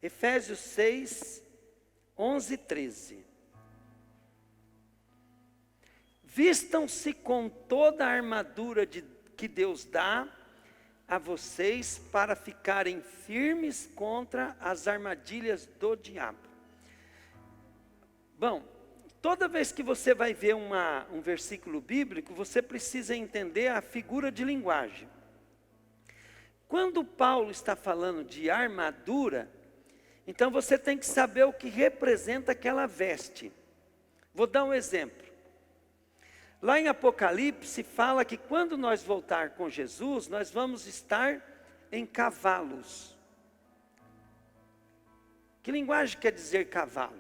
Efésios 6, 11 e 13. Vistam-se com toda a armadura que Deus dá a vocês para ficarem firmes contra as armadilhas do diabo. Bom, toda vez que você vai ver um versículo bíblico, você precisa entender a figura de linguagem. Quando Paulo está falando de armadura, então você tem que saber o que representa aquela veste. Vou dar um exemplo. Lá em Apocalipse fala que quando nós voltar com Jesus, nós vamos estar em cavalos. Que linguagem quer dizer cavalo?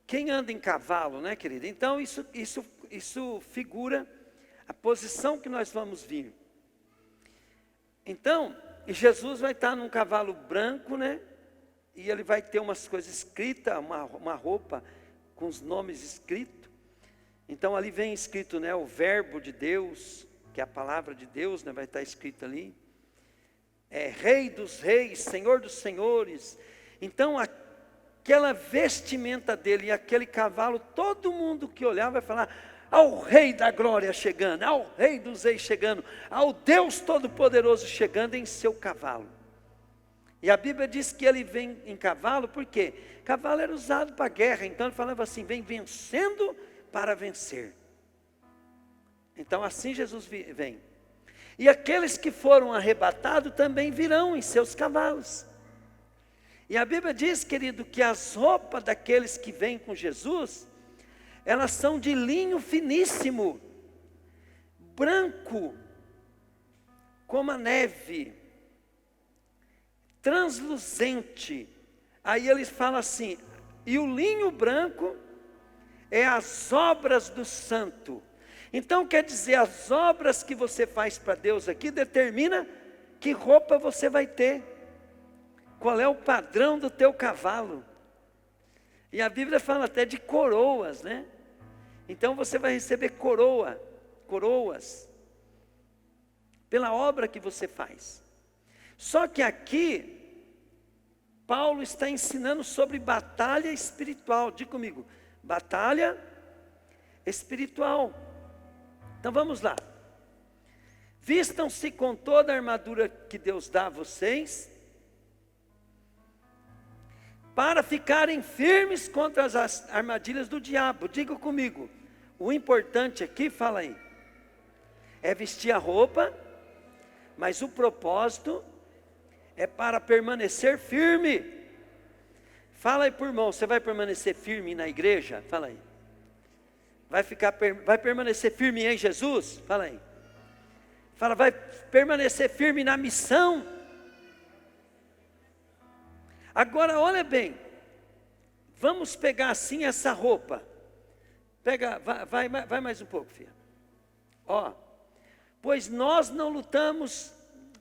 Quem anda em cavalo, né, querido? Então isso figura a posição que nós vamos vir. Então, Jesus vai estar num cavalo branco, né? E ele vai ter umas coisas escritas, uma roupa com os nomes escritos. Então ali vem escrito, né, o verbo de Deus, que é a palavra de Deus, né, vai estar escrito ali. Rei dos reis, Senhor dos senhores. Então aquela vestimenta dele e aquele cavalo, todo mundo que olhar vai falar: ao Rei da glória chegando, ao Rei dos reis chegando, ao Deus Todo-Poderoso chegando em seu cavalo. E a Bíblia diz que ele vem em cavalo, por quê? Cavalo era usado para guerra, então ele falava assim: vem vencendo para vencer. Então assim Jesus vem. E aqueles que foram arrebatados também virão em seus cavalos. E a Bíblia diz, querido, que as roupas daqueles que vêm com Jesus, elas são de linho finíssimo, branco, como a neve, transluzente. Aí eles falam assim, e o linho branco é as obras do santo. Então quer dizer, as obras que você faz para Deus aqui, determina que roupa você vai ter. Qual é o padrão do teu cavalo. E a Bíblia fala até de coroas, né? Então você vai receber coroas, pela obra que você faz. Só que aqui, Paulo está ensinando sobre batalha espiritual. Diga comigo, batalha espiritual. Então vamos lá. Vistam-se com toda a armadura que Deus dá a vocês, para ficarem firmes contra as armadilhas do diabo. Diga comigo, o importante aqui, fala aí, é vestir a roupa, mas o propósito é para permanecer firme. Fala aí por irmão, você vai permanecer firme na igreja? Fala aí. Vai permanecer firme em Jesus? Fala aí. Fala, vai permanecer firme na missão? Agora olha bem, vamos pegar assim essa roupa. Pega, vai mais um pouco, filha. Ó, pois nós não lutamos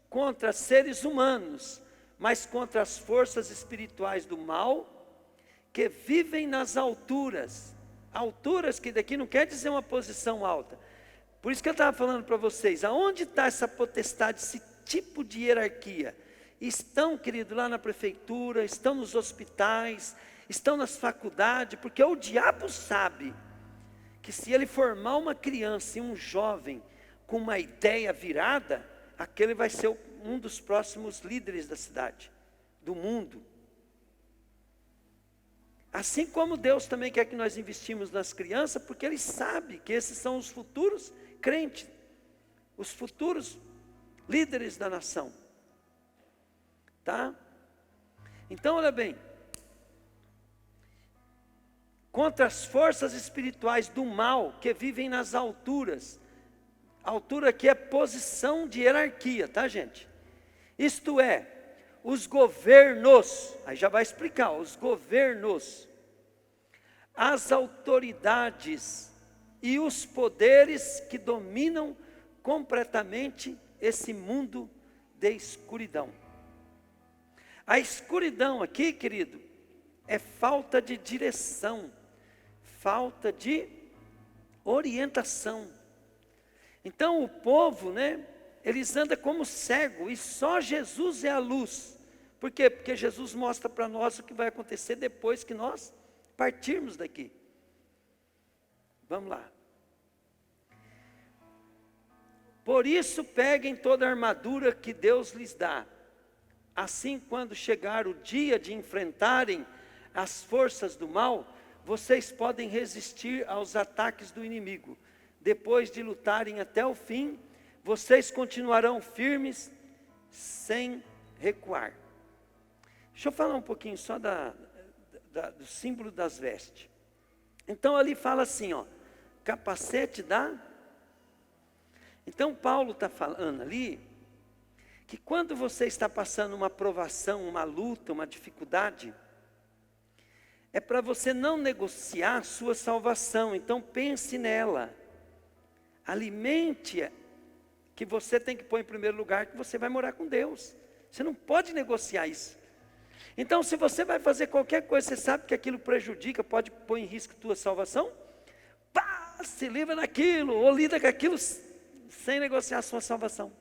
contra seres humanos, mas contra as forças espirituais do mal, que vivem nas alturas. Alturas que daqui não quer dizer uma posição alta. Por isso que eu estava falando para vocês, aonde está essa potestade, esse tipo de hierarquia? Estão, querido, lá na prefeitura, estão nos hospitais, estão nas faculdades, porque o diabo sabe que se ele formar uma criança e um jovem com uma ideia virada, aquele vai ser um dos próximos líderes da cidade, do mundo. Assim como Deus também quer que nós investimos nas crianças, porque Ele sabe que esses são os futuros crentes, os futuros líderes da nação. Tá? Então olha bem, contra as forças espirituais do mal que vivem nas alturas. A altura aqui é posição de hierarquia, tá, gente? Isto é, os governos, aí já vai explicar, os governos, as autoridades e os poderes que dominam completamente esse mundo de escuridão. A escuridão aqui, querido, é falta de direção, falta de orientação. Então o povo, né, eles andam como cego, e só Jesus é a luz. Por quê? Porque Jesus mostra para nós o que vai acontecer depois que nós partirmos daqui. Vamos lá. Por isso peguem toda a armadura que Deus lhes dá. Assim, quando chegar o dia de enfrentarem as forças do mal, vocês podem resistir aos ataques do inimigo. Depois de lutarem até o fim, vocês continuarão firmes, sem recuar. Deixa eu falar um pouquinho só do símbolo das vestes. Então ali fala assim, ó, capacete da... Então Paulo está falando ali, que quando você está passando uma provação, uma luta, uma dificuldade, é para você não negociar sua salvação. Então pense nela, alimente-a, que você tem que pôr em primeiro lugar, que você vai morar com Deus. Você não pode negociar isso. Então, se você vai fazer qualquer coisa, você sabe que aquilo prejudica, pode pôr em risco a tua salvação, pá, se livra daquilo, ou lida com aquilo, sem negociar a sua salvação.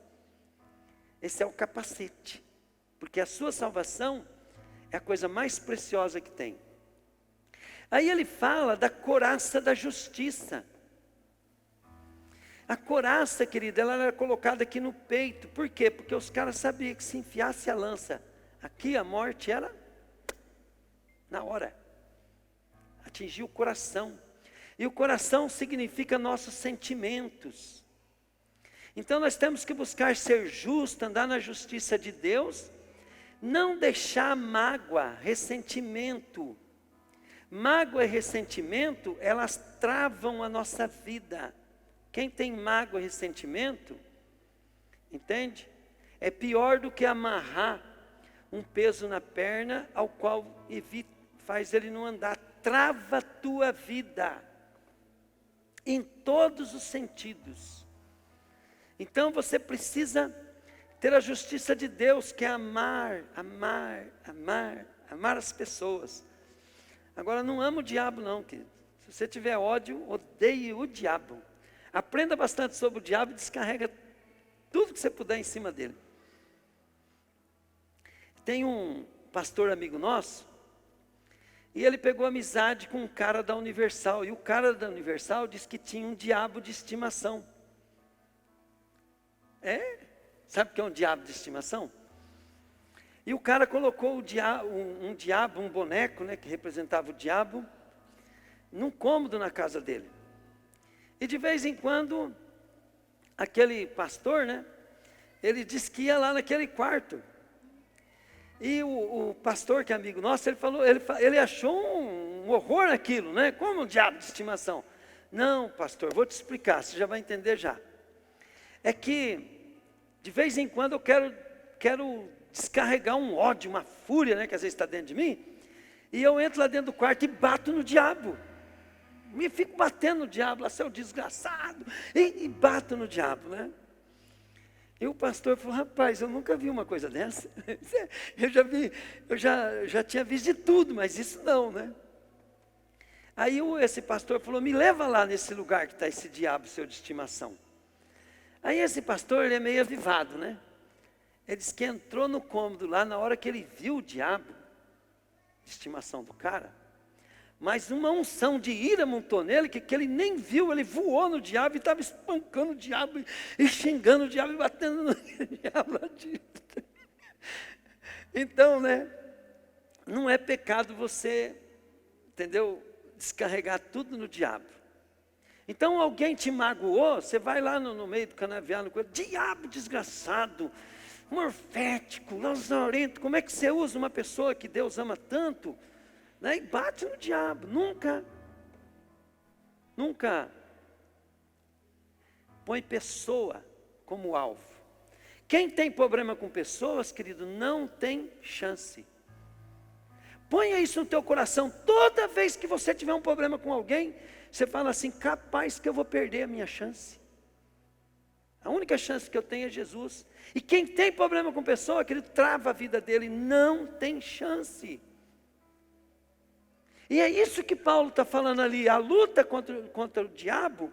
Esse é o capacete, porque a sua salvação é a coisa mais preciosa que tem. Aí ele fala da couraça da justiça. A couraça, querida, ela era colocada aqui no peito. Por quê? Porque os caras sabiam que se enfiasse a lança aqui, a morte era na hora. Atingiu o coração. E o coração significa nossos sentimentos. Então nós temos que buscar ser justo, andar na justiça de Deus, não deixar mágoa, ressentimento. Mágoa e ressentimento, elas travam a nossa vida. Quem tem mágoa e ressentimento, entende? É pior do que amarrar um peso na perna, ao qual faz ele não andar. Trava a tua vida, em todos os sentidos. Então você precisa ter a justiça de Deus, que é amar as pessoas. Agora não ama o diabo não, querido. Se você tiver ódio, odeie o diabo. Aprenda bastante sobre o diabo e descarrega tudo que você puder em cima dele. Tem um pastor amigo nosso, e ele pegou amizade com um cara da Universal, e o cara da Universal disse que tinha um diabo de estimação. Sabe o que é um diabo de estimação? E o cara colocou um diabo, um boneco, né, que representava o diabo, num cômodo na casa dele. E de vez em quando, aquele pastor, né, ele disse que ia lá naquele quarto. E o pastor, que é amigo nosso, ele achou um horror naquilo, né? Como um diabo de estimação. Não, pastor, vou te explicar, você já vai entender já. É que, de vez em quando, eu quero descarregar um ódio, uma fúria, né, que às vezes está dentro de mim, e eu entro lá dentro do quarto e bato no diabo. Me fico batendo no diabo, lá, seu desgraçado, e bato no diabo, né? E o pastor falou, rapaz, eu nunca vi uma coisa dessa. Eu já tinha visto de tudo, mas isso não, né? Aí esse pastor falou, me leva lá nesse lugar que está esse diabo seu de estimação. Aí esse pastor, ele é meio avivado, né? Ele disse que entrou no cômodo lá, na hora que ele viu o diabo, de estimação do cara, mas uma unção de ira montou nele, que ele nem viu, ele voou no diabo e estava espancando o diabo, e xingando o diabo, e batendo no diabo lá dentro. Então, né, não é pecado você, entendeu, descarregar tudo no diabo. Então alguém te magoou, você vai lá no meio do canavial, diabo desgraçado, morfético, lazarento, como é que você usa uma pessoa que Deus ama tanto, né, e bate no diabo? Nunca põe pessoa como alvo. Quem tem problema com pessoas, querido, não tem chance. Ponha isso no teu coração, toda vez que você tiver um problema com alguém, você fala assim, capaz que eu vou perder a minha chance. A única chance que eu tenho é Jesus. E quem tem problema com pessoa, querido, trava a vida dele, não tem chance. E é isso que Paulo está falando ali, a luta contra o diabo,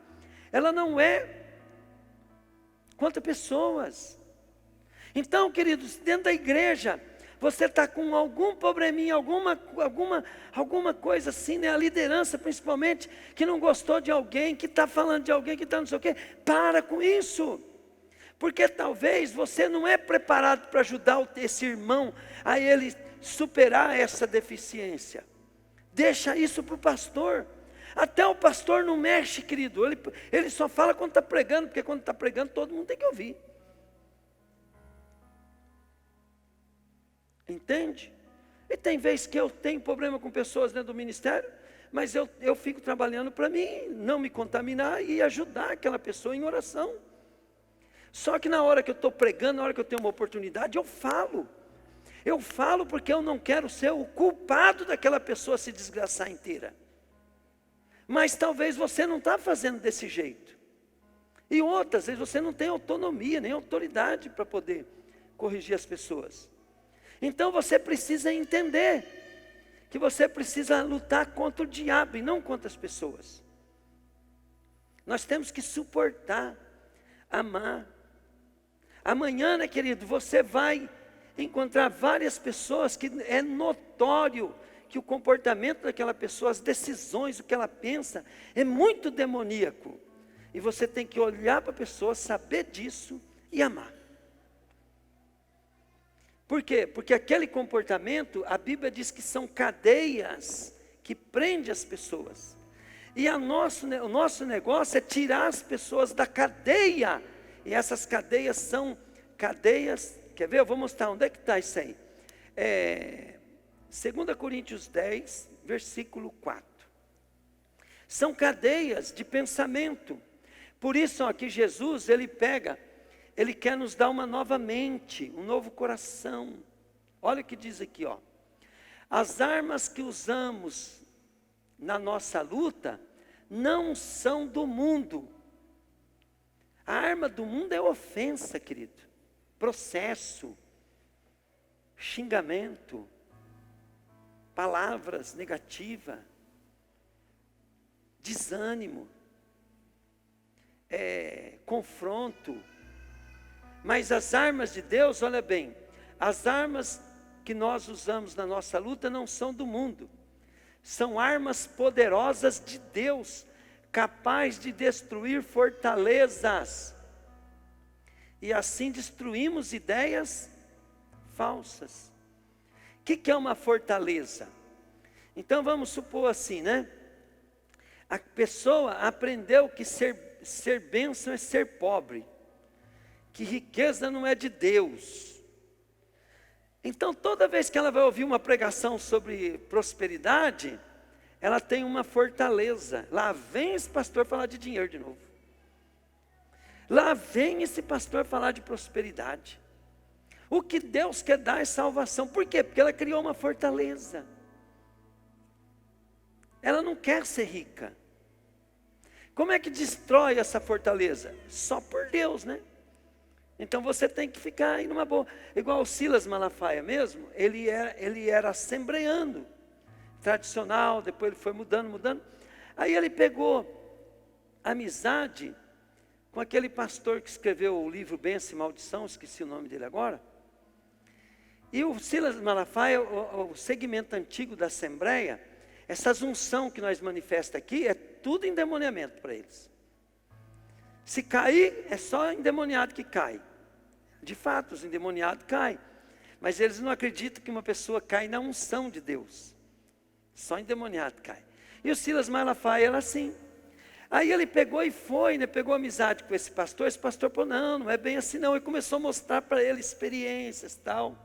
ela não é contra pessoas. Então, queridos, dentro da igreja, Você está com algum probleminha, alguma coisa assim, né? A liderança principalmente, que não gostou de alguém, que está falando de alguém, que está não sei o quê. Para com isso. Porque talvez você não é preparado para ajudar esse irmão a ele superar essa deficiência. Deixa isso para o pastor. Até o pastor não mexe, querido. Ele só fala quando está pregando, porque quando está pregando todo mundo tem que ouvir. Entende? E tem vezes que eu tenho problema com pessoas dentro do ministério, mas eu fico trabalhando para mim não me contaminar e ajudar aquela pessoa em oração. Só que na hora que eu estou pregando, na hora que eu tenho uma oportunidade, eu falo. Eu falo porque eu não quero ser o culpado daquela pessoa se desgraçar inteira. Mas talvez você não está fazendo desse jeito. E outras vezes você não tem autonomia, nem autoridade para poder corrigir as pessoas. Então você precisa entender que você precisa lutar contra o diabo e não contra as pessoas. Nós temos que suportar, amar. Amanhã, né, querido, você vai encontrar várias pessoas que é notório que o comportamento daquela pessoa, as decisões, o que ela pensa, é muito demoníaco. E você tem que olhar para a pessoa, saber disso e amar. Por quê? Porque aquele comportamento, a Bíblia diz que são cadeias que prendem as pessoas. E o nosso negócio é tirar as pessoas da cadeia. E essas cadeias são cadeias, quer ver? Eu vou mostrar onde é que está isso aí. 2 Coríntios 10, versículo 4. São cadeias de pensamento. Por isso aqui Jesus, ele quer nos dar uma nova mente, um novo coração. Olha o que diz aqui, ó. As armas que usamos na nossa luta não são do mundo. A arma do mundo é ofensa, querido. Processo, xingamento, palavras negativas, desânimo, confronto. Mas as armas de Deus, olha bem, as armas que nós usamos na nossa luta não são do mundo. São armas poderosas de Deus, capazes de destruir fortalezas. E assim destruímos ideias falsas. O que é uma fortaleza? Então vamos supor assim, né? A pessoa aprendeu que ser bênção é ser pobre. Que riqueza não é de Deus. Então toda vez que ela vai ouvir uma pregação sobre prosperidade, ela tem uma fortaleza. Lá vem esse pastor falar de dinheiro de novo. Lá vem esse pastor falar de prosperidade. O que Deus quer dar é salvação. Por quê? Porque ela criou uma fortaleza. Ela não quer ser rica. Como é que destrói essa fortaleza? Só por Deus, né? Então você tem que ficar aí numa boa. Igual o Silas Malafaia mesmo, ele era assembleando, tradicional, depois ele foi mudando. Aí ele pegou amizade com aquele pastor que escreveu o livro Bênção e Maldição, esqueci o nome dele agora. E o Silas Malafaia, o segmento antigo da Assembleia, essa unção que nós manifesta aqui, é tudo endemoniamento para eles. Se cair, é só endemoniado que cai. De fato, os endemoniados caem. Mas eles não acreditam que uma pessoa cai na unção de Deus. Só endemoniado cai. E o Silas Malafaia era assim. Aí ele pegou e foi, né, pegou amizade com esse pastor falou, não é bem assim não. E começou a mostrar para ele experiências e tal.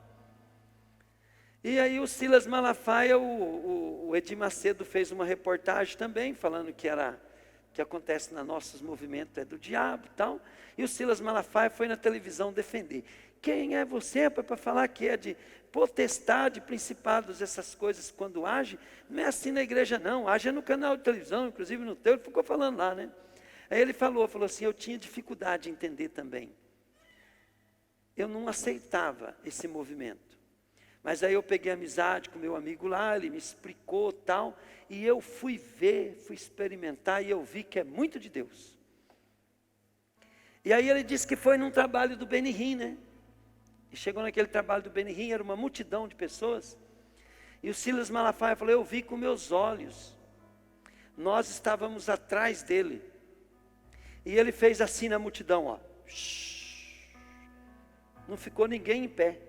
E aí o Silas Malafaia, o Edir Macedo fez uma reportagem também, falando que acontece nos nossos movimentos é do diabo e tal. E o Silas Malafaia foi na televisão defender. Quem é você para falar que é de potestade, principados, essas coisas quando age? Não é assim na igreja não, age no canal de televisão, inclusive no teu, ele ficou falando lá, né? Aí ele falou assim, eu tinha dificuldade de entender também. Eu não aceitava esse movimento. Mas aí eu peguei amizade com meu amigo lá, ele me explicou tal, e eu fui ver, fui experimentar, e eu vi que é muito de Deus. E aí ele disse que foi num trabalho do Benihim, né? chegou naquele trabalho do Benihim, era uma multidão de pessoas. E o Silas Malafaia falou, eu vi com meus olhos. Nós estávamos atrás dele. E ele fez assim na multidão, ó. Não ficou ninguém em pé.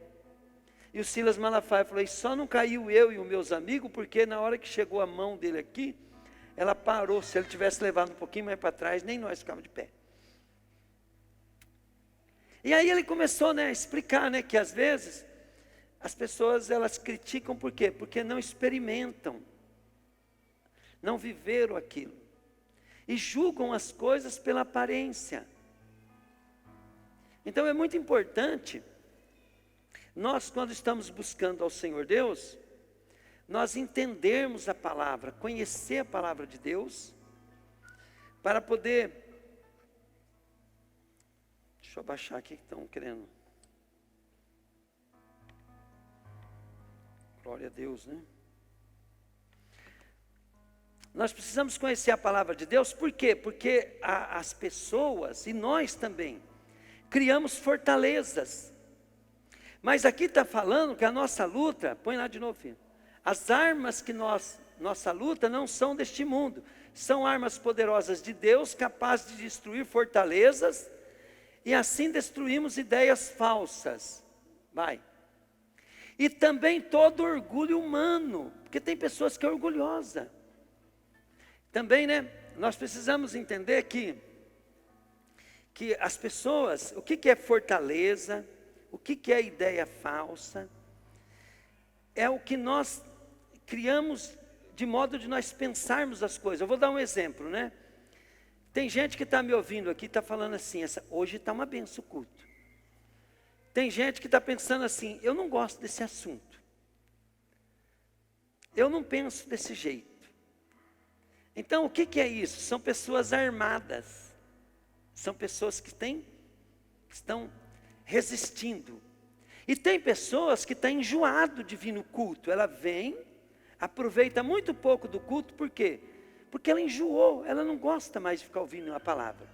E o Silas Malafaia falou, e só não caiu eu e os meus amigos, porque na hora que chegou a mão dele aqui, ela parou. Se ele tivesse levado um pouquinho mais para trás, nem nós ficávamos de pé. E aí ele começou, né, a explicar, né, que às vezes as pessoas elas criticam por quê? Porque não experimentam, não viveram aquilo. E julgam as coisas pela aparência. Então é muito importante, nós quando estamos buscando ao Senhor Deus, nós entendermos a palavra, conhecer a palavra de Deus, para poder... Deixa eu abaixar aqui que estão querendo... Glória a Deus, né? Nós precisamos conhecer a palavra de Deus, por quê? Porque as pessoas, e nós também, criamos fortalezas. Mas aqui está falando que a nossa luta, põe lá de novo, filho. As armas que nossa luta não são deste mundo. São armas poderosas de Deus, capazes de destruir fortalezas, e assim destruímos ideias falsas. Vai. E também todo orgulho humano, porque tem pessoas que é orgulhosa. Também, né, nós precisamos entender que as pessoas, o que é fortaleza, o que é ideia falsa, é o que nós criamos de modo de nós pensarmos as coisas. Eu vou dar um exemplo, né? Tem gente que está me ouvindo aqui, está falando assim, hoje está uma benção o culto. Tem gente que está pensando assim, eu não gosto desse assunto. Eu não penso desse jeito. Então o que é isso? São pessoas armadas. São pessoas que estão resistindo. E tem pessoas que estão enjoado de vir no culto. Ela vem, aproveita muito pouco do culto, por quê? Porque ela enjoou, ela não gosta mais de ficar ouvindo a palavra.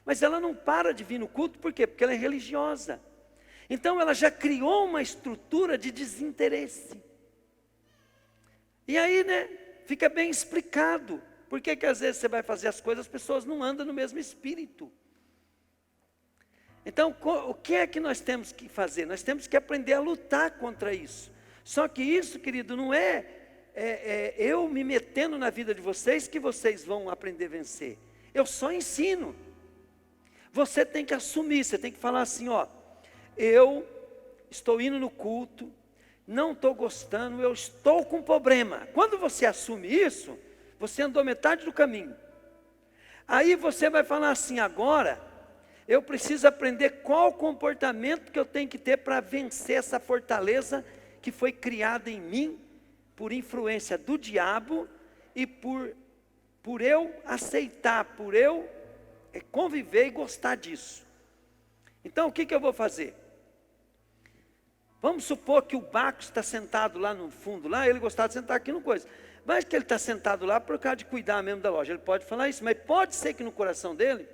Mas ela não para de vir no culto, por quê? Porque ela é religiosa. Então ela já criou uma estrutura de desinteresse. E aí, né, fica bem explicado. Por que às vezes você vai fazer as coisas, as pessoas não andam no mesmo espírito. Então, o que é que nós temos que fazer? Nós temos que aprender a lutar contra isso. Só que isso, querido, não é eu me metendo na vida de vocês que vocês vão aprender a vencer. Eu só ensino. Você tem que assumir, você tem que falar assim, ó, eu estou indo no culto, não estou gostando, eu estou com problema. Quando você assume isso, você andou metade do caminho. Aí você vai falar assim, agora, eu preciso aprender qual comportamento que eu tenho que ter para vencer essa fortaleza que foi criada em mim, por influência do diabo e por eu aceitar, por eu conviver e gostar disso. Então o que eu vou fazer? Vamos supor que o Baco está sentado lá no fundo, lá, ele gostava de sentar aqui no coisa. Mas que ele está sentado lá por causa de cuidar mesmo da loja. Ele pode falar isso, mas pode ser que no coração dele,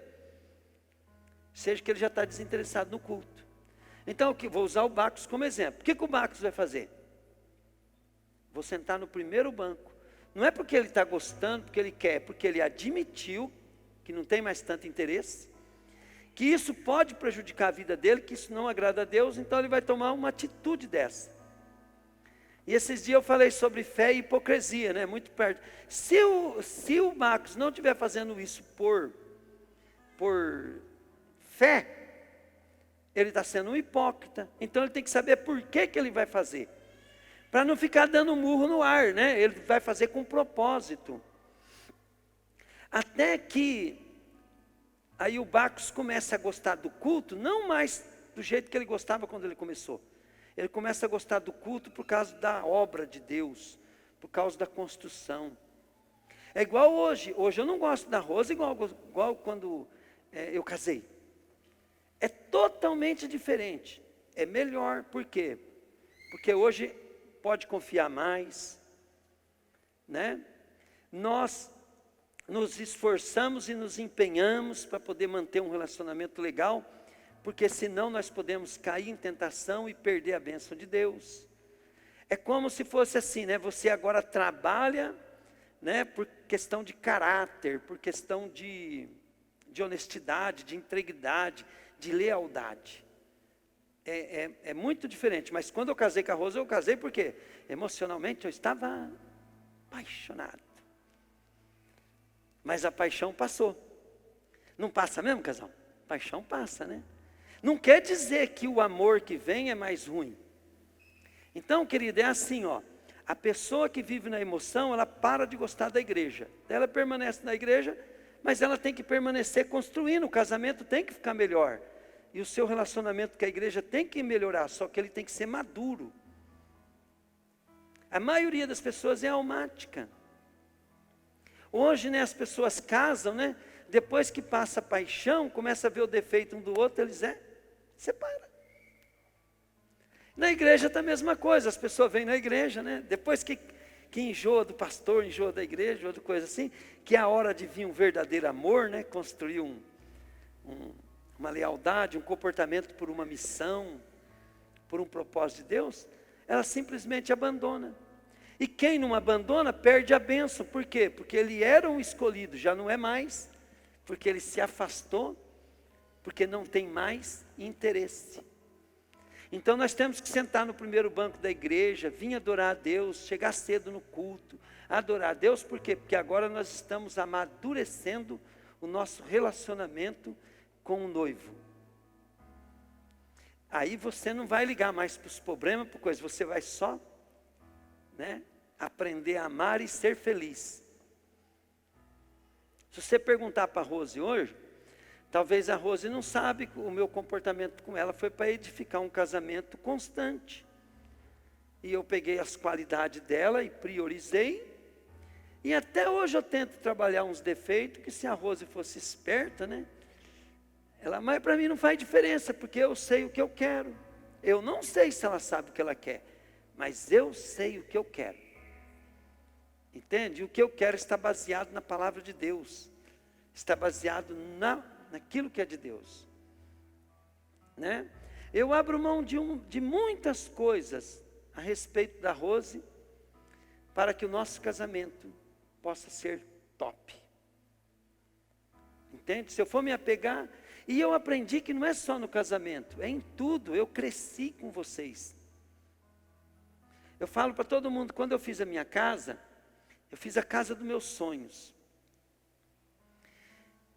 seja que ele já está desinteressado no culto. Então, vou usar o Bacos como exemplo. O que o Bacos vai fazer? Vou sentar no primeiro banco. Não é porque ele está gostando, porque ele quer, porque ele admitiu que não tem mais tanto interesse, que isso pode prejudicar a vida dele, que isso não agrada a Deus, então ele vai tomar uma atitude dessa. E esses dias eu falei sobre fé e hipocrisia, né? Muito perto. Se o Marcos não estiver fazendo isso por fé, ele está sendo um hipócrita. Então ele tem que saber por que ele vai fazer. Para não ficar dando murro no ar, né? Ele vai fazer com propósito. Até que aí o Bacos começa a gostar do culto, não mais do jeito que ele gostava quando ele começou. Ele começa a gostar do culto por causa da obra de Deus, por causa da construção. É igual hoje. Hoje eu não gosto da Rosa igual quando eu casei. É totalmente diferente. É melhor, por quê? Porque hoje pode confiar mais, né? Nós nos esforçamos e nos empenhamos para poder manter um relacionamento legal porque senão nós podemos cair em tentação e perder a bênção de Deus. É como se fosse assim, né? Você agora trabalha, né, por questão de caráter, por questão de honestidade, de integridade, de lealdade. É muito diferente, mas quando eu casei com a Rosa, eu casei porque emocionalmente eu estava apaixonado. Mas a paixão passou. Não passa mesmo, casal? Paixão passa, né? Não quer dizer que o amor que vem é mais ruim. Então, querida, é assim, ó. A pessoa que vive na emoção, ela para de gostar da igreja. Ela permanece na igreja, mas ela tem que permanecer construindo. O casamento tem que ficar melhor. E o seu relacionamento com a igreja tem que melhorar, só que ele tem que ser maduro. A maioria das pessoas é almática. Hoje, né, as pessoas casam, né? Depois que passa a paixão, começa a ver o defeito um do outro, eles separam. Na igreja está a mesma coisa, as pessoas vêm na igreja, né? Depois que enjoa do pastor, enjoa da igreja, outra coisa assim, que é a hora de vir um verdadeiro amor, né? Construir uma lealdade, um comportamento por uma missão, por um propósito de Deus, ela simplesmente abandona. E quem não abandona, perde a bênção. Por quê? Porque ele era um escolhido, já não é mais, porque ele se afastou, porque não tem mais interesse. Então nós temos que sentar no primeiro banco da igreja, vir adorar a Deus, chegar cedo no culto, adorar a Deus, por quê? Porque agora nós estamos amadurecendo o nosso relacionamento com o noivo. Aí você não vai ligar mais para os problemas, por coisa, você vai só, né, aprender a amar e ser feliz. Se você perguntar para a Rose hoje, talvez a Rose não sabe que o meu comportamento com ela foi para edificar um casamento constante. E eu peguei as qualidades dela e priorizei. E até hoje eu tento trabalhar uns defeitos, que se a Rose fosse esperta, né? Mas para mim não faz diferença, porque eu sei o que eu quero. Eu não sei se ela sabe o que ela quer, mas eu sei o que eu quero. Entende? O que eu quero está baseado na palavra de Deus. Está baseado naquilo que é de Deus, né? Eu abro mão de muitas coisas a respeito da Rose, para que o nosso casamento possa ser top. Entende? Se eu for me apegar, e eu aprendi que não é só no casamento, é em tudo. Eu cresci com vocês. Eu falo para todo mundo, quando eu fiz a minha casa, eu fiz a casa dos meus sonhos.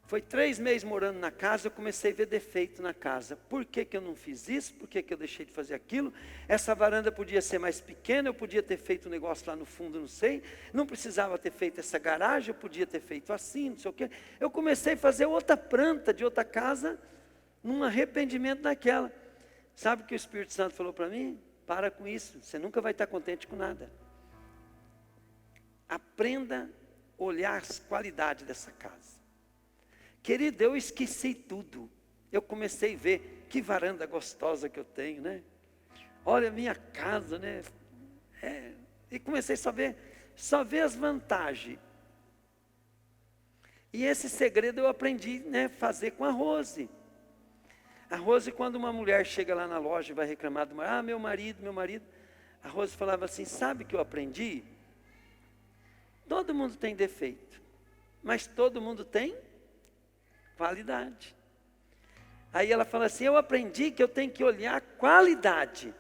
Foi 3 meses morando na casa, eu comecei a ver defeito na casa. Por que eu não fiz isso? Por que eu deixei de fazer aquilo? Essa varanda podia ser mais pequena, eu podia ter feito um negócio lá no fundo, não sei. Não precisava ter feito essa garagem, eu podia ter feito assim, não sei o quê. Eu comecei a fazer outra planta de outra casa, num arrependimento daquela. Sabe o que o Espírito Santo falou para mim? Para com isso, você nunca vai estar contente com nada. Aprenda a olhar as qualidades dessa casa. Querido, eu esqueci tudo. Eu comecei a ver que varanda gostosa que eu tenho, né? Olha a minha casa, né? E comecei só ver as vantagens. E esse segredo eu aprendi, né, fazer com a Rose. A Rose, quando uma mulher chega lá na loja e vai reclamar do marido, meu marido. A Rose falava assim, sabe o que eu aprendi? Todo mundo tem defeito, mas todo mundo tem qualidade. Aí ela fala assim, eu aprendi que eu tenho que olhar a qualidade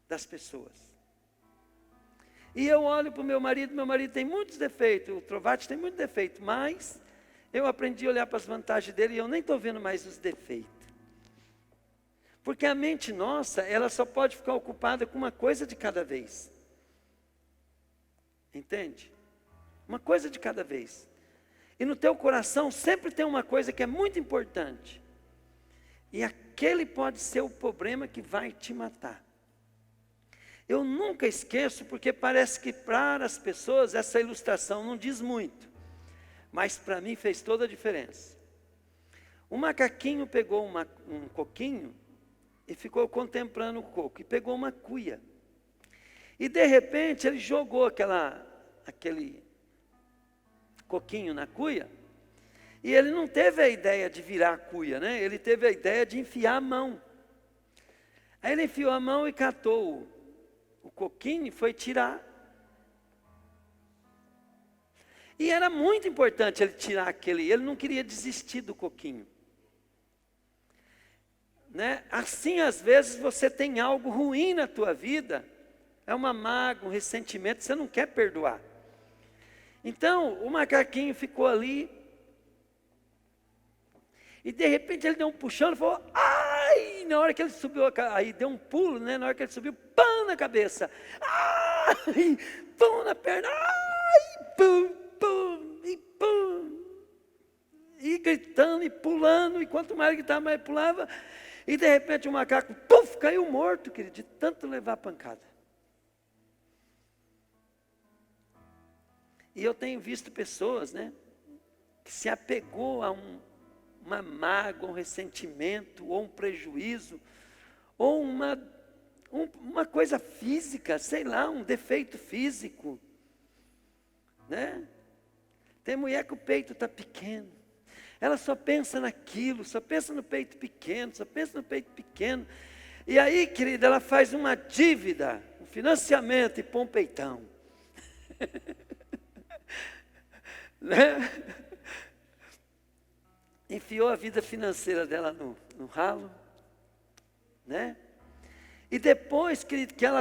das pessoas. E eu olho para o meu marido tem muitos defeitos, o Trovati tem muito defeito, mas eu aprendi a olhar para as vantagens dele e eu nem estou vendo mais os defeitos. Porque a mente nossa, ela só pode ficar ocupada com uma coisa de cada vez. Entende? Uma coisa de cada vez. E no teu coração sempre tem uma coisa que é muito importante. E aquele pode ser o problema que vai te matar. Eu nunca esqueço, porque parece que para as pessoas essa ilustração não diz muito. Mas para mim fez toda a diferença. Um macaquinho pegou um coquinho e ficou contemplando o coco. E pegou uma cuia. E de repente ele jogou aquele coquinho na cuia, E ele não teve a ideia de virar a cuia, né? Ele teve a ideia de enfiar a mão. Aí ele enfiou a mão e catou o coquinho e foi tirar. E era muito importante ele tirar aquele, ele não queria desistir do coquinho. Né? Assim, às vezes, você tem algo ruim na tua vida, é uma mágoa, um ressentimento, você não quer perdoar. Então, o macaquinho ficou ali, e de repente ele deu um puxão, ele falou, ai, na hora que ele subiu, aí deu um pulo, né? Na hora que ele subiu, pão na cabeça, ai, pão na perna, ai, pum, pum, e pum, e gritando e pulando, e quanto mais ele gritava, mais pulava, e de repente o macaco, puf, caiu morto, querido, de tanto levar a pancada. E eu tenho visto pessoas, né, que se apegou a uma mágoa, um ressentimento, ou um prejuízo, ou uma coisa física, sei lá, um defeito físico, né? Tem mulher que o peito está pequeno, ela só pensa naquilo, só pensa no peito pequeno, só pensa no peito pequeno, e aí, querida, ela faz uma dívida, um financiamento e põe um peitão. Né? Enfiou a vida financeira dela no ralo, né? E depois que ela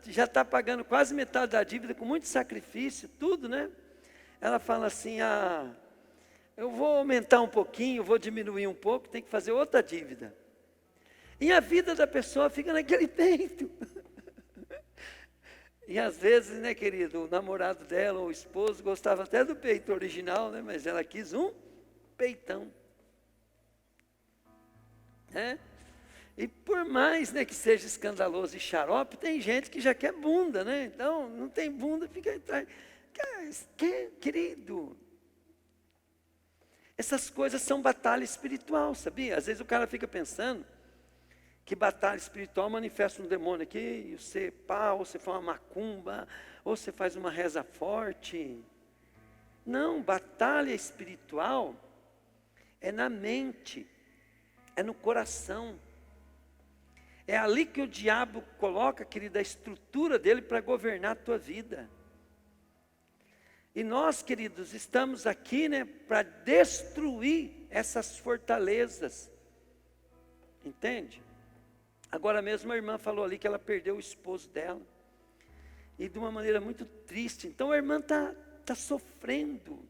já está pagando quase metade da dívida, com muito sacrifício, tudo, né? Ela fala assim, eu vou aumentar um pouquinho, vou diminuir um pouco, tem que fazer outra dívida. E a vida da pessoa fica naquele peito. E às vezes, né, querido, o namorado dela, ou o esposo, gostava até do peito original, né? Mas ela quis um peitão. Né? E por mais, né, que seja escandaloso e xarope, tem gente que já quer bunda, né? Então, não tem bunda, fica atrás. Querido, essas coisas são batalha espiritual, sabia? Às vezes o cara fica pensando que batalha espiritual manifesta um demônio aqui, e você ou você faz uma macumba, ou você faz uma reza forte. Não, batalha espiritual é na mente, é no coração. É ali que o diabo coloca, querida, a estrutura dele para governar a tua vida. E nós, queridos, estamos aqui, né, para destruir essas fortalezas. Entende? Agora mesmo a irmã falou ali que ela perdeu o esposo dela. E de uma maneira muito triste. Então a irmã está sofrendo.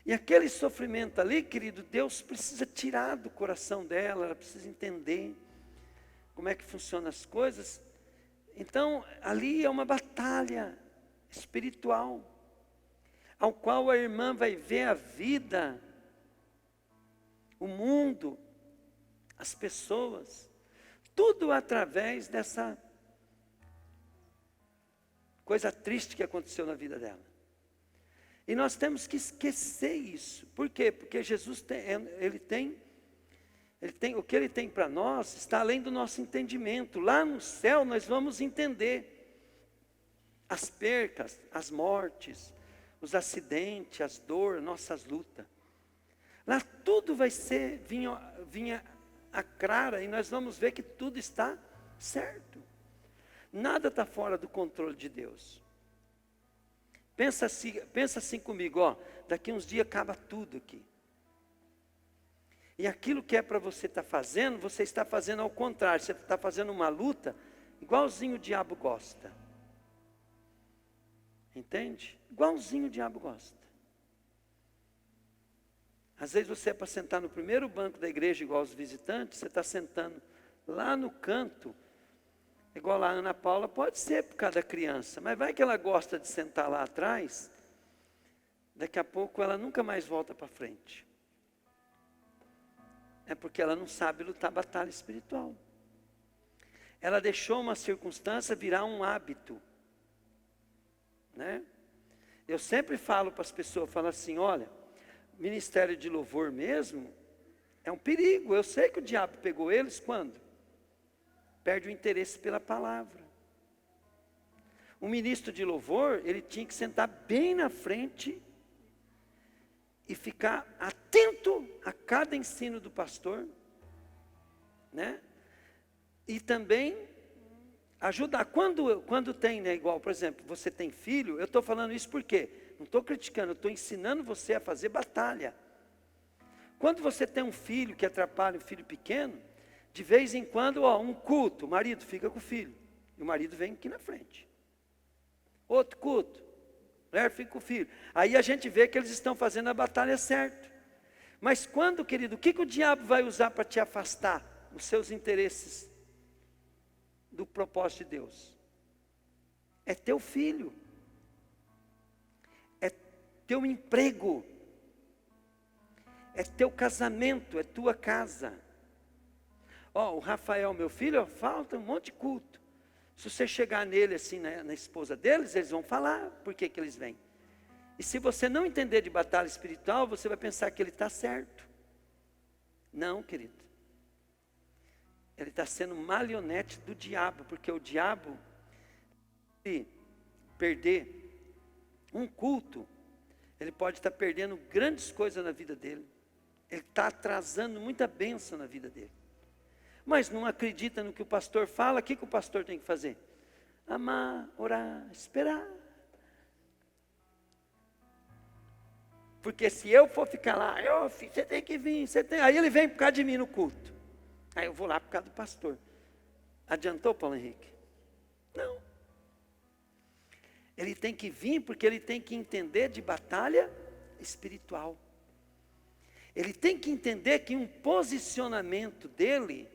E aquele sofrimento ali, querido, Deus precisa tirar do coração dela. Ela precisa entender como é que funcionam as coisas. Então ali é uma batalha espiritual, ao qual a irmã vai ver a vida, o mundo, as pessoas, tudo através dessa coisa triste que aconteceu na vida dela. E nós temos que esquecer isso. Por quê? Porque Jesus tem o que Ele tem para nós, está além do nosso entendimento. Lá no céu nós vamos entender as percas, as mortes, os acidentes, as dores, nossas lutas. Lá tudo vai ser, vinha a clara, e nós vamos ver que tudo está certo. Nada está fora do controle de Deus. Pensa assim comigo, daqui uns dias acaba tudo aqui. E aquilo que é para você estar fazendo, você está fazendo ao contrário. Você está fazendo uma luta, igualzinho o diabo gosta. Entende? Igualzinho o diabo gosta. Às vezes você é para sentar no primeiro banco da igreja, igual os visitantes, você está sentando lá no canto, igual a Ana Paula, pode ser por causa da criança, mas vai que ela gosta de sentar lá atrás, daqui a pouco ela nunca mais volta para frente. É porque ela não sabe lutar batalha espiritual. Ela deixou uma circunstância virar um hábito. Né? Eu sempre falo para as pessoas, falo assim, olha, ministério de louvor mesmo, é um perigo. Eu sei que o diabo pegou eles quando? Perde o interesse pela palavra. O ministro de louvor, ele tinha que sentar bem na frente e ficar atento a cada ensino do pastor, né? E também ajudar. Quando tem, né, igual, por exemplo, você tem filho, eu estou falando isso por quê? Não estou criticando, eu estou ensinando você a fazer batalha. Quando você tem um filho que atrapalha um filho pequeno, de vez em quando, um culto, o marido fica com o filho, e o marido vem aqui na frente. Outro culto, a mulher fica com o filho. Aí a gente vê que eles estão fazendo a batalha certa. Mas quando, querido, o que o diabo vai usar para te afastar os seus interesses do propósito de Deus? É teu filho, é teu emprego, é teu casamento, é tua casa. O Rafael, meu filho, falta um monte de culto. Se você chegar nele assim, na esposa deles, eles vão falar por que eles vêm. E se você não entender de batalha espiritual, você vai pensar que ele está certo. Não, querido. Ele está sendo marionete do diabo, porque o diabo, se perder um culto, ele pode estar perdendo grandes coisas na vida dele. Ele está atrasando muita bênção na vida dele. Mas não acredita no que o pastor fala, o que o pastor tem que fazer? Amar, orar, esperar. Porque se eu for ficar lá, filho, você tem que vir, aí ele vem por causa de mim no culto. Aí eu vou lá por causa do pastor. Adiantou, Paulo Henrique? Não. Ele tem que vir porque ele tem que entender de batalha espiritual. Ele tem que entender que um posicionamento dele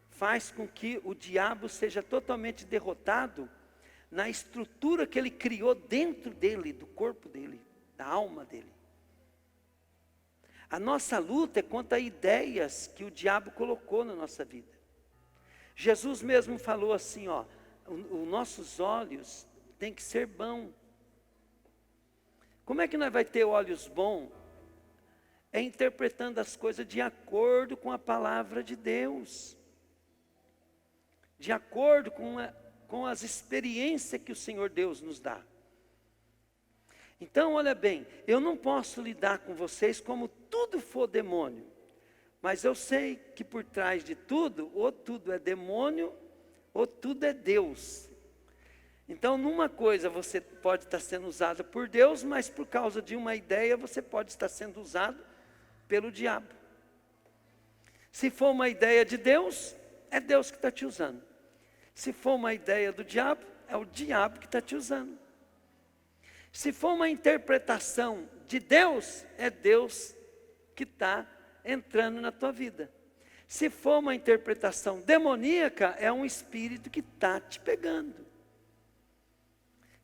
faz com que o diabo seja totalmente derrotado na estrutura que ele criou dentro dele, do corpo dele, da alma dele. A nossa luta é contra ideias que o diabo colocou na nossa vida. Jesus mesmo falou assim, os nossos olhos têm que ser bons. Como é que nós vamos ter olhos bons? É interpretando as coisas de acordo com a palavra de Deus. De acordo com as experiências que o Senhor Deus nos dá. Então, olha bem, eu não posso lidar com vocês como tudo for demônio. Mas eu sei que por trás de tudo, ou tudo é demônio, ou tudo é Deus. Então, numa coisa você pode estar sendo usado por Deus, mas por causa de uma ideia você pode estar sendo usado pelo diabo. Se for uma ideia de Deus, é Deus que está te usando. Se for uma ideia do diabo, é o diabo que está te usando. Se for uma interpretação de Deus, é Deus que está entrando na tua vida. Se for uma interpretação demoníaca, é um espírito que está te pegando.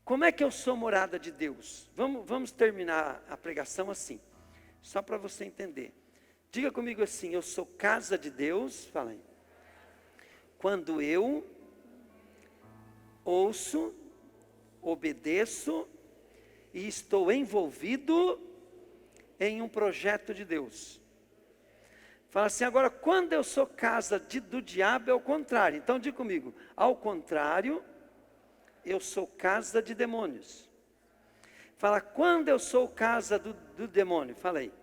Como é que eu sou morada de Deus? Vamos terminar a pregação assim, só para você entender. Diga comigo assim, eu sou casa de Deus, fala aí. Quando eu ouço, obedeço e estou envolvido em um projeto de Deus. Fala assim, agora quando eu sou casa do diabo é o contrário. Então diga comigo, ao contrário, eu sou casa de demônios. Fala, quando eu sou casa do demônio, fala aí.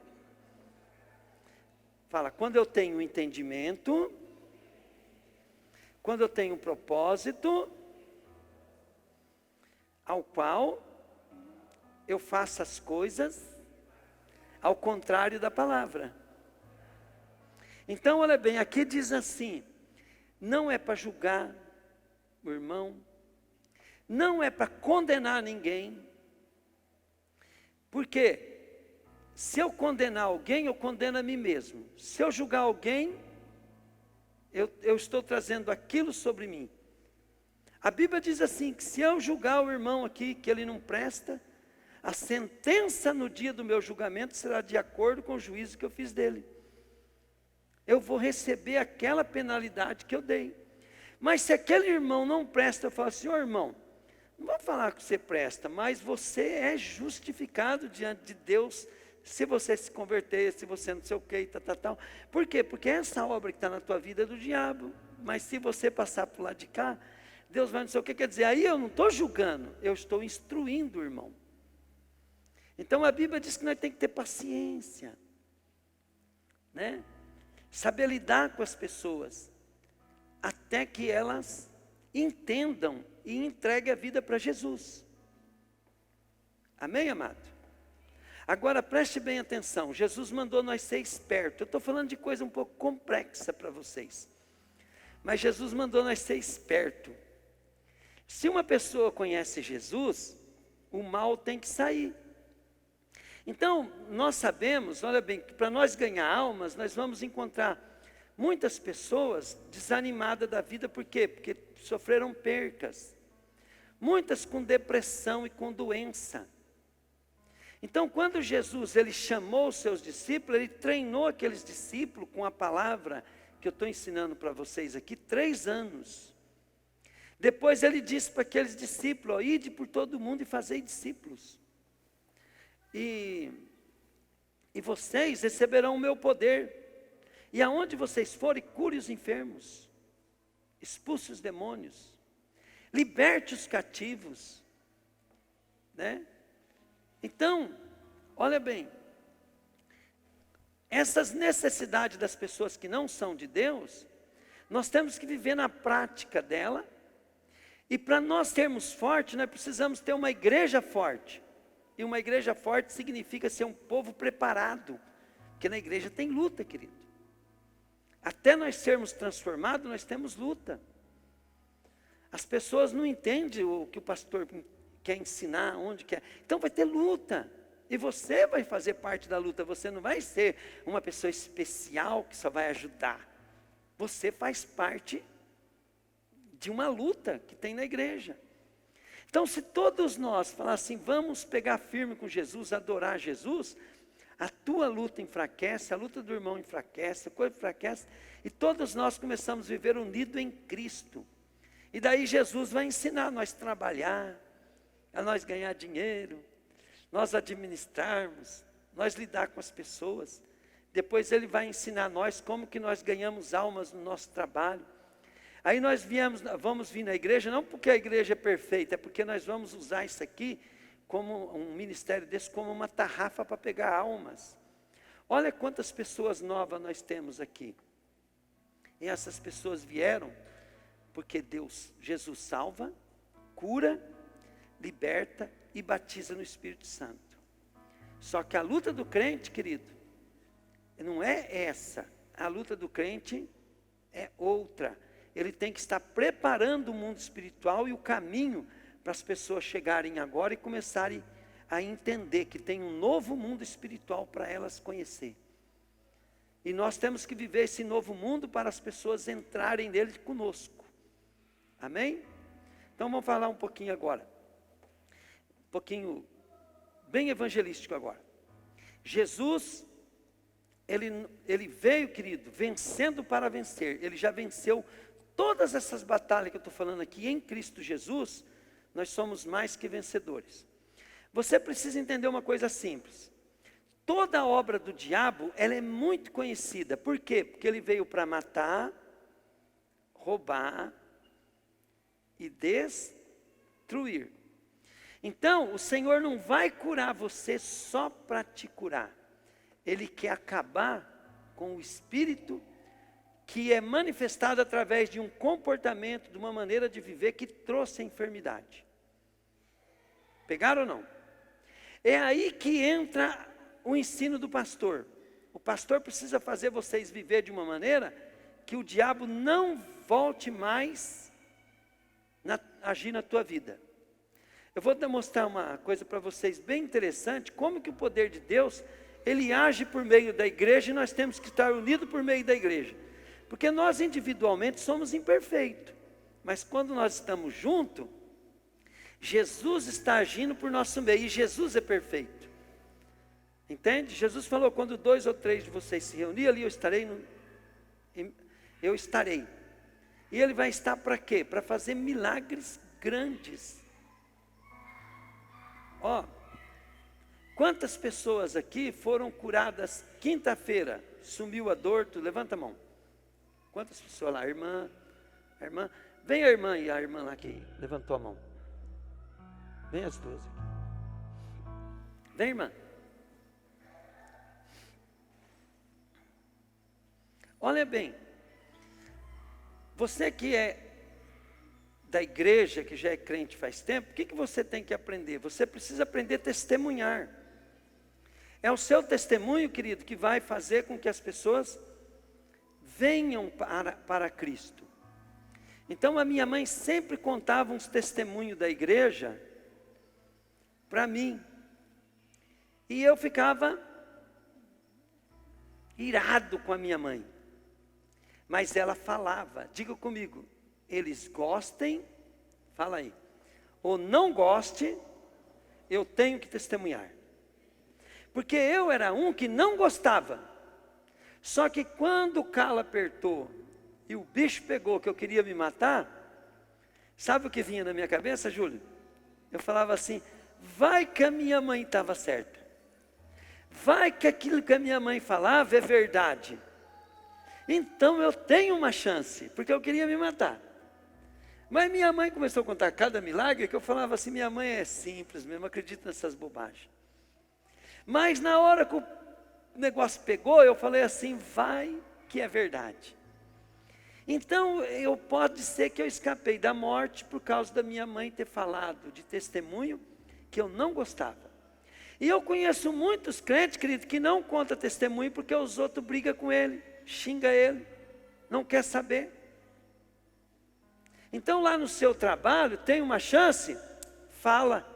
Fala, quando eu tenho entendimento, quando eu tenho um propósito, ao qual eu faço as coisas ao contrário da palavra. Então, olha bem, aqui diz assim, não é para julgar o irmão, não é para condenar ninguém, porque se eu condenar alguém, eu condeno a mim mesmo. Se eu julgar alguém, eu estou trazendo aquilo sobre mim. A Bíblia diz assim, que se eu julgar o irmão aqui, que ele não presta, a sentença no dia do meu julgamento será de acordo com o juízo que eu fiz dele. Eu vou receber aquela penalidade que eu dei. Mas se aquele irmão não presta, eu falo assim, irmão, não vou falar que você presta, mas você é justificado diante de Deus, se você se converter, se você não sei o que, tal. Por quê? Porque essa obra que está na tua vida é do diabo. Mas se você passar por lá de cá, Deus vai não sei o que, quer dizer, aí eu não estou julgando, eu estou instruindo o irmão. Então a Bíblia diz que nós temos que ter paciência, né? Saber lidar com as pessoas, até que elas entendam e entreguem a vida para Jesus. Amém, amado? Agora preste bem atenção, Jesus mandou nós ser espertos. Eu estou falando de coisa um pouco complexa para vocês, mas Jesus mandou nós ser espertos. Se uma pessoa conhece Jesus, o mal tem que sair. Então, nós sabemos, olha bem, que para nós ganhar almas, nós vamos encontrar muitas pessoas desanimadas da vida. Por quê? Porque sofreram percas. Muitas com depressão e com doença. Então, quando Jesus ele chamou os seus discípulos, ele treinou aqueles discípulos com a palavra que eu estou ensinando para vocês aqui, 3 anos. Depois ele disse para aqueles discípulos, ó, ide por todo mundo e fazei discípulos. E vocês receberão o meu poder. E aonde vocês forem, cure os enfermos, expulse os demônios, liberte os cativos, né? Então, olha bem, essas necessidades das pessoas que não são de Deus, nós temos que viver na prática dela. E para nós sermos fortes, nós precisamos ter uma igreja forte. E uma igreja forte significa ser um povo preparado. Porque na igreja tem luta, querido. Até nós sermos transformados, nós temos luta. As pessoas não entendem o que o pastor quer ensinar, onde quer. Então vai ter luta. E você vai fazer parte da luta. Você não vai ser uma pessoa especial que só vai ajudar. Você faz parte de uma luta que tem na igreja. Então, se todos nós falar assim, vamos pegar firme com Jesus, adorar Jesus, a tua luta enfraquece, a luta do irmão enfraquece, a coisa enfraquece, e todos nós começamos a viver unidos em Cristo. E daí Jesus vai ensinar nós trabalhar, a nós ganhar dinheiro, nós administrarmos, nós lidar com as pessoas. Depois ele vai ensinar nós como que nós ganhamos almas no nosso trabalho. Aí nós vamos vir na igreja, não porque a igreja é perfeita, é porque nós vamos usar isso aqui, como um ministério desse, como uma tarrafa para pegar almas. Olha quantas pessoas novas nós temos aqui. E essas pessoas vieram porque Jesus salva, cura, liberta e batiza no Espírito Santo. Só que a luta do crente, querido, não é essa. A luta do crente é outra. Ele tem que estar preparando o mundo espiritual e o caminho para as pessoas chegarem agora e começarem a entender que tem um novo mundo espiritual para elas conhecer. E nós temos que viver esse novo mundo para as pessoas entrarem nele conosco. Amém? Então vamos falar um pouquinho agora. Um pouquinho bem evangelístico agora. Jesus, ele veio, querido, vencendo para vencer. Ele já venceu todas essas batalhas que eu estou falando aqui em Cristo Jesus. Nós somos mais que vencedores. Você precisa entender uma coisa simples. Toda a obra do diabo, ela é muito conhecida. Por quê? Porque ele veio para matar, roubar e destruir. Então, o Senhor não vai curar você só para te curar. Ele quer acabar com o espírito que é manifestado através de um comportamento, de uma maneira de viver que trouxe a enfermidade. Pegaram ou não? É aí que entra o ensino do pastor. O pastor precisa fazer vocês viver de uma maneira que o diabo não volte mais a agir na tua vida. Eu vou demonstrar uma coisa para vocês bem interessante, como que o poder de Deus, ele age por meio da igreja, e nós temos que estar unidos por meio da igreja. Porque nós individualmente somos imperfeitos, mas quando nós estamos juntos, Jesus está agindo por nosso meio, e Jesus é perfeito. Entende? Jesus falou, quando 2 ou 3 de vocês se reunirem, ali eu estarei. E ele vai estar para quê? Para fazer milagres grandes. Ó, quantas pessoas aqui foram curadas quinta-feira? Sumiu a dor, levanta a mão. Quantas pessoas lá? A irmã, vem a irmã e a irmã lá que levantou a mão. Vem as duas aqui. Vem, irmã. Olha bem, você que é da igreja, que já é crente faz tempo, o que você tem que aprender? Você precisa aprender a testemunhar. É o seu testemunho, querido, que vai fazer com que as pessoas venham para Cristo. Então a minha mãe sempre contava uns testemunhos da igreja para mim. E eu ficava irado com a minha mãe. Mas ela falava, diga comigo, eles gostem, fala aí, ou não goste, eu tenho que testemunhar. Porque eu era um que não gostava. Só que quando o calo apertou e o bicho pegou que eu queria me matar, sabe o que vinha na minha cabeça, Júlio? Eu falava assim, vai que a minha mãe estava certa. Vai que aquilo que a minha mãe falava é verdade. Então eu tenho uma chance, porque eu queria me matar. Mas minha mãe começou a contar cada milagre que eu falava assim, minha mãe é simples mesmo, acredito nessas bobagens. Mas na hora que o negócio pegou, eu falei assim, vai que é verdade. Então, pode ser que eu escapei da morte por causa da minha mãe ter falado de testemunho que eu não gostava. E eu conheço muitos crentes, querido, que não contam testemunho porque os outros brigam com ele, xinga ele, não quer saber. Então lá no seu trabalho, tem uma chance, fala.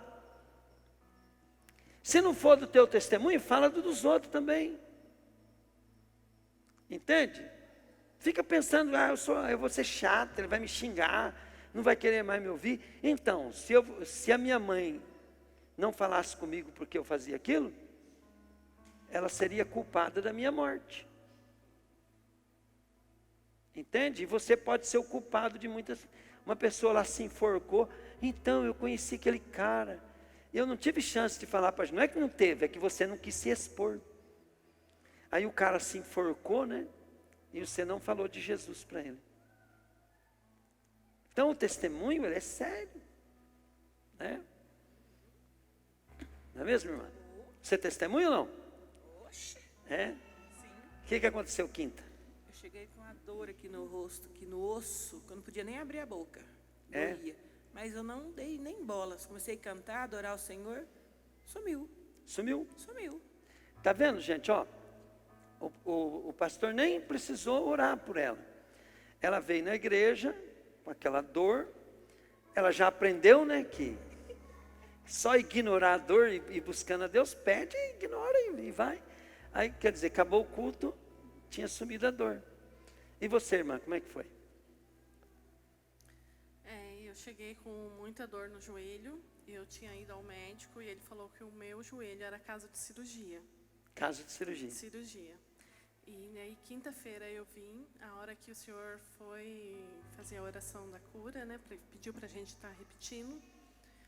Se não for do teu testemunho, fala dos outros também. Entende? Fica pensando, eu vou ser chato, ele vai me xingar, não vai querer mais me ouvir. Então, se a minha mãe não falasse comigo porque eu fazia aquilo, ela seria culpada da minha morte. Entende? E você pode ser o culpado de muitas. Uma pessoa lá se enforcou. Então, eu conheci aquele cara. Eu não tive chance de falar para ele. Não é que não teve, é que você não quis se expor. Aí o cara se enforcou, né? E você não falou de Jesus para ele. Então, o testemunho, ele é sério. Né? Não é mesmo, irmã? Você testemunha ou não? Oxe. É? Sim. O que aconteceu quinta? Eu cheguei com uma dor aqui no rosto, aqui no osso, que eu não podia nem abrir a boca. É? Doía. Mas eu não dei nem bola. Comecei a cantar, adorar o Senhor. Sumiu. Sumiu. Sumiu. Tá vendo, gente? Ó, o pastor nem precisou orar por ela. Ela veio na igreja com aquela dor. Ela já aprendeu, né, que só ignorar a dor e buscando a Deus, pede, ignora e vai. Aí, quer dizer, acabou o culto, tinha sumido a dor. E você, irmã, como é que foi? Eu cheguei com muita dor no joelho, eu tinha ido ao médico e ele falou que o meu joelho era caso de cirurgia. Caso de cirurgia. Cirurgia. E aí, quinta-feira eu vim, a hora que o senhor foi fazer a oração da cura, né, pediu pra gente estar repetindo.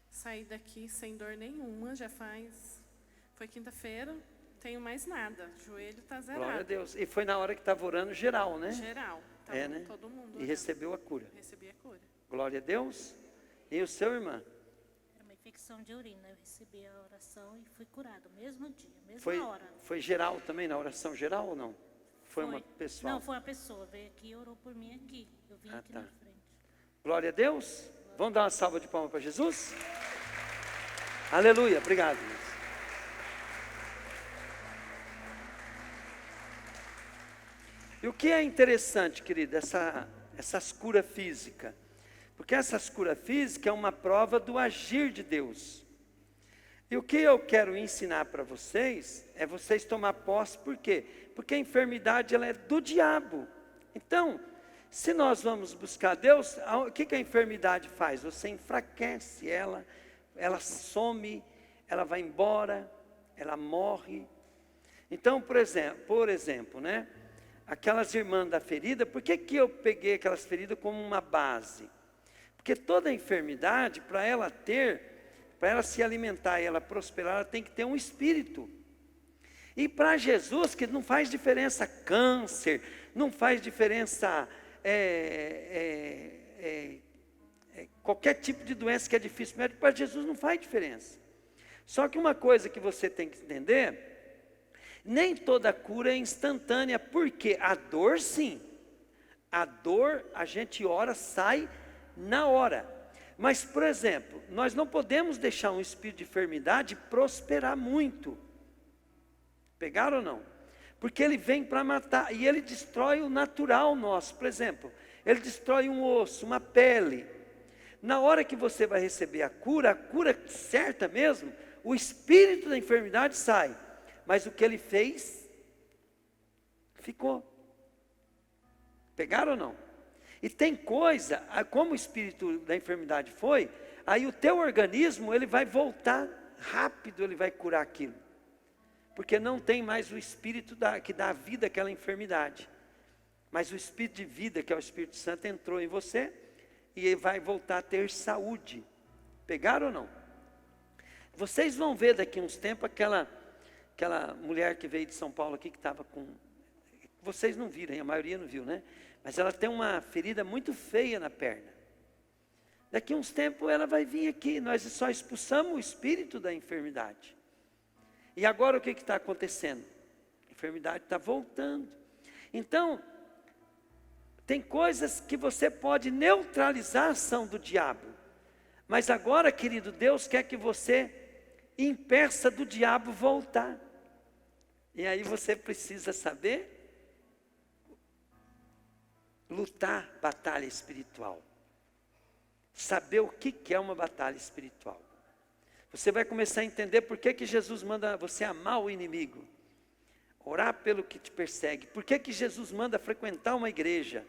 Saí daqui sem dor nenhuma, foi quinta-feira, não tenho mais nada, o joelho está zerado. Glória a Deus. E foi na hora que estava orando geral, né? Geral, né? todo mundo E orando. recebeu a cura. Recebi a cura. Glória a Deus. E o seu, irmã? Era uma infecção de urina, eu recebi a oração e fui curado, mesmo dia, mesma hora. Foi geral também, na oração geral ou não? Foi uma pessoal? Não, foi uma pessoa, veio aqui e orou por mim aqui, eu vim aqui tá. na frente. Glória a Deus. Vamos dar uma salva de palmas para Jesus? Aleluia, obrigado. E o que é interessante, querido, essas curas físicas? Porque essas curas físicas é uma prova do agir de Deus. E o que eu quero ensinar para vocês, é vocês tomar posse, por quê? Porque a enfermidade ela é do diabo. Então, se nós vamos buscar Deus, o que a enfermidade faz? Você enfraquece ela some, ela vai embora, ela morre. Então, por exemplo, né? Aquelas irmãs da ferida, por que eu peguei aquelas feridas como uma base? Porque toda enfermidade, para ela se alimentar e ela prosperar, ela tem que ter um espírito. E para Jesus, que não faz diferença câncer, não faz diferença qualquer tipo de doença que é difícil, para Jesus não faz diferença. Só que uma coisa que você tem que entender, nem toda cura é instantânea, porque a dor sim, a dor a gente ora, sai na hora. Mas, por exemplo, nós não podemos deixar um espírito de enfermidade prosperar muito. Pegaram ou não? Porque ele vem para matar, e ele destrói o natural nosso. Por exemplo, ele destrói um osso, uma pele. Na hora que você vai receber a cura certa mesmo, o espírito da enfermidade sai. Mas o que ele fez, ficou. Pegaram ou não? E tem coisa, como o espírito da enfermidade foi, aí o teu organismo, ele vai voltar rápido, ele vai curar aquilo. Porque não tem mais o espírito que dá vida àquela enfermidade. Mas o espírito de vida, que é o Espírito Santo, entrou em você e ele vai voltar a ter saúde. Pegaram ou não? Vocês vão ver daqui a uns tempos aquela mulher que veio de São Paulo aqui, que estava com... Vocês não viram, a maioria não viu, né? Mas ela tem uma ferida muito feia na perna. Daqui a uns tempos ela vai vir aqui, nós só expulsamos o espírito da enfermidade. E agora o que está acontecendo? A enfermidade está voltando. Então, tem coisas que você pode neutralizar a ação do diabo. Mas agora, querido, Deus quer que você impeça do diabo voltar. E aí você precisa saber lutar batalha espiritual. Saber o que é uma batalha espiritual. Você vai começar a entender por que Jesus manda você amar o inimigo. Orar pelo que te persegue. Por que Jesus manda frequentar uma igreja?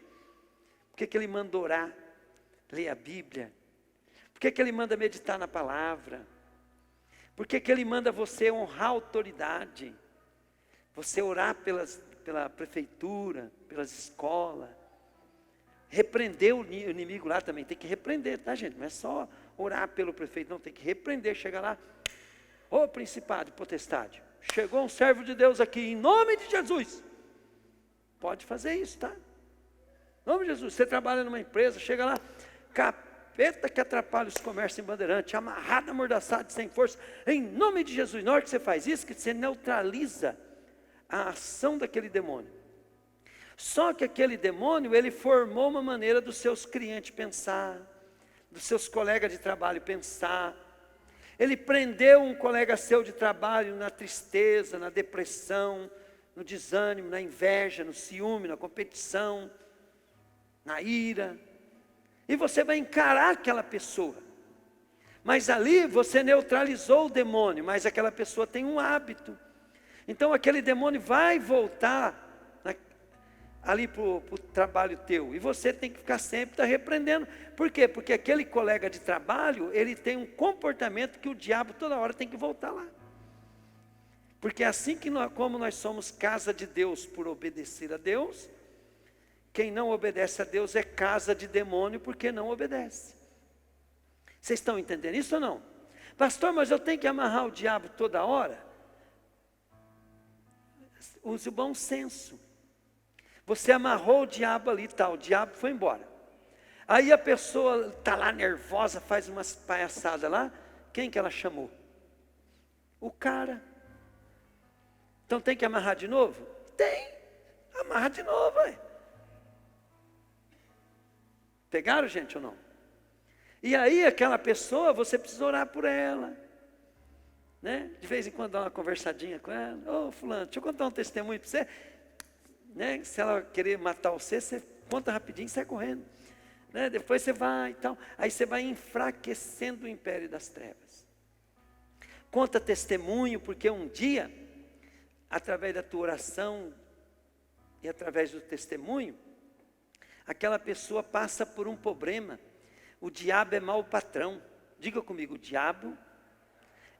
Por que ele manda orar? Ler a Bíblia? Por que ele manda meditar na palavra? Por que ele manda você honrar a autoridade? Você orar pela prefeitura, pelas escolas. Repreender o inimigo lá também, tem que repreender, tá gente? Não é só orar pelo prefeito, não, tem que repreender, chega lá, ô principado, potestade, chegou um servo de Deus aqui, em nome de Jesus, pode fazer isso, tá? Em nome de Jesus, você trabalha numa empresa, chega lá, capeta que atrapalha os comércios em Bandeirante, amarrado, amordaçado, sem força, em nome de Jesus. Na hora que você faz isso, que você neutraliza a ação daquele demônio. Só que aquele demônio, ele formou uma maneira dos seus clientes pensar, dos seus colegas de trabalho pensar. Ele prendeu um colega seu de trabalho na tristeza, na depressão, no desânimo, na inveja, no ciúme, na competição, na ira. E você vai encarar aquela pessoa. Mas ali você neutralizou o demônio, mas aquela pessoa tem um hábito. Então aquele demônio vai voltar ali para o trabalho teu, e você tem que ficar sempre repreendendo. Por quê? Porque aquele colega de trabalho, ele tem um comportamento que o diabo toda hora tem que voltar lá. Porque é assim que como nós somos casa de Deus por obedecer a Deus, quem não obedece a Deus é casa de demônio porque não obedece. Vocês estão entendendo isso ou não? Pastor, mas eu tenho que amarrar o diabo toda hora? Use o bom senso. Você amarrou o diabo ali e tal, o diabo foi embora. Aí a pessoa está lá nervosa, faz umas palhaçadas lá. Quem que ela chamou? O cara. Então tem que amarrar de novo? Tem. Amarra de novo, ué. Pegaram, gente, ou não? E aí aquela pessoa, você precisa orar por ela. Né? De vez em quando dá uma conversadinha com ela. Ô fulano, deixa eu contar um testemunho para você. Né? Se ela querer matar você, você conta rapidinho e sai correndo. Né? Depois você vai e tal. Aí você vai enfraquecendo o império das trevas. Conta testemunho, porque um dia, através da tua oração e através do testemunho, aquela pessoa passa por um problema. O diabo é mau patrão. Diga comigo, o diabo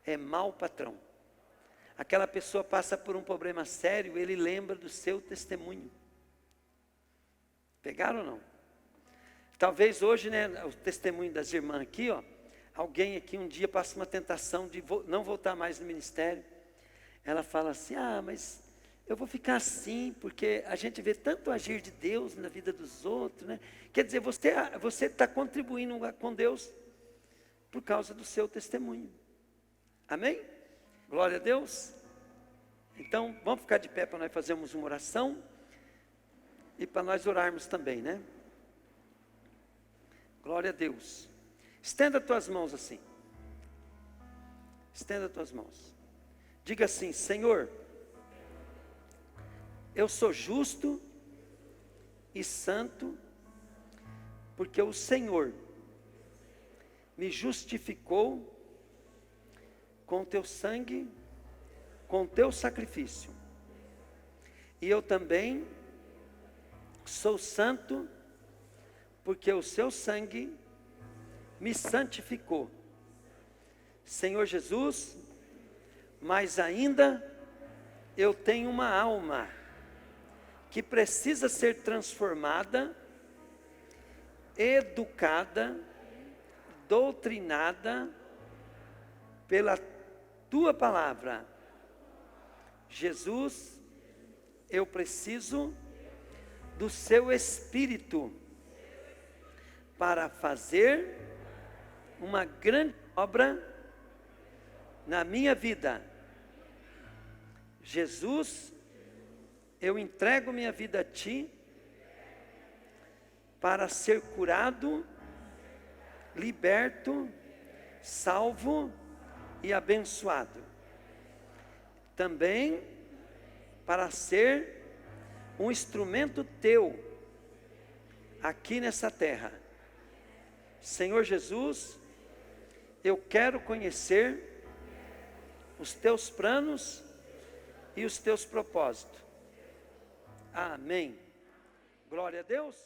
é mau patrão. Aquela pessoa passa por um problema sério, ele lembra do seu testemunho. Pegaram ou não? Talvez hoje, né, o testemunho das irmãs aqui, ó, alguém aqui um dia passa uma tentação de não voltar mais no ministério. Ela fala assim, mas eu vou ficar assim, porque a gente vê tanto agir de Deus na vida dos outros, né? Quer dizer, você está contribuindo com Deus por causa do seu testemunho. Amém? Glória a Deus. Então, vamos ficar de pé para nós fazermos uma oração e para nós orarmos também, né? Glória a Deus. Estenda as tuas mãos assim. Estenda as tuas mãos. Diga assim: Senhor, eu sou justo e santo, porque o Senhor me justificou com o teu sangue, com o teu sacrifício. E eu também sou santo, porque o seu sangue me santificou. Senhor Jesus, mas ainda eu tenho uma alma que precisa ser transformada, educada, doutrinada pela tua palavra. Jesus, eu preciso do seu Espírito para fazer uma grande obra na minha vida. Jesus, eu entrego minha vida a ti para ser curado, liberto, salvo e abençoado. Também para ser um instrumento teu aqui nessa terra. Senhor Jesus, eu quero conhecer os teus planos e os teus propósitos. Amém. Glória a Deus.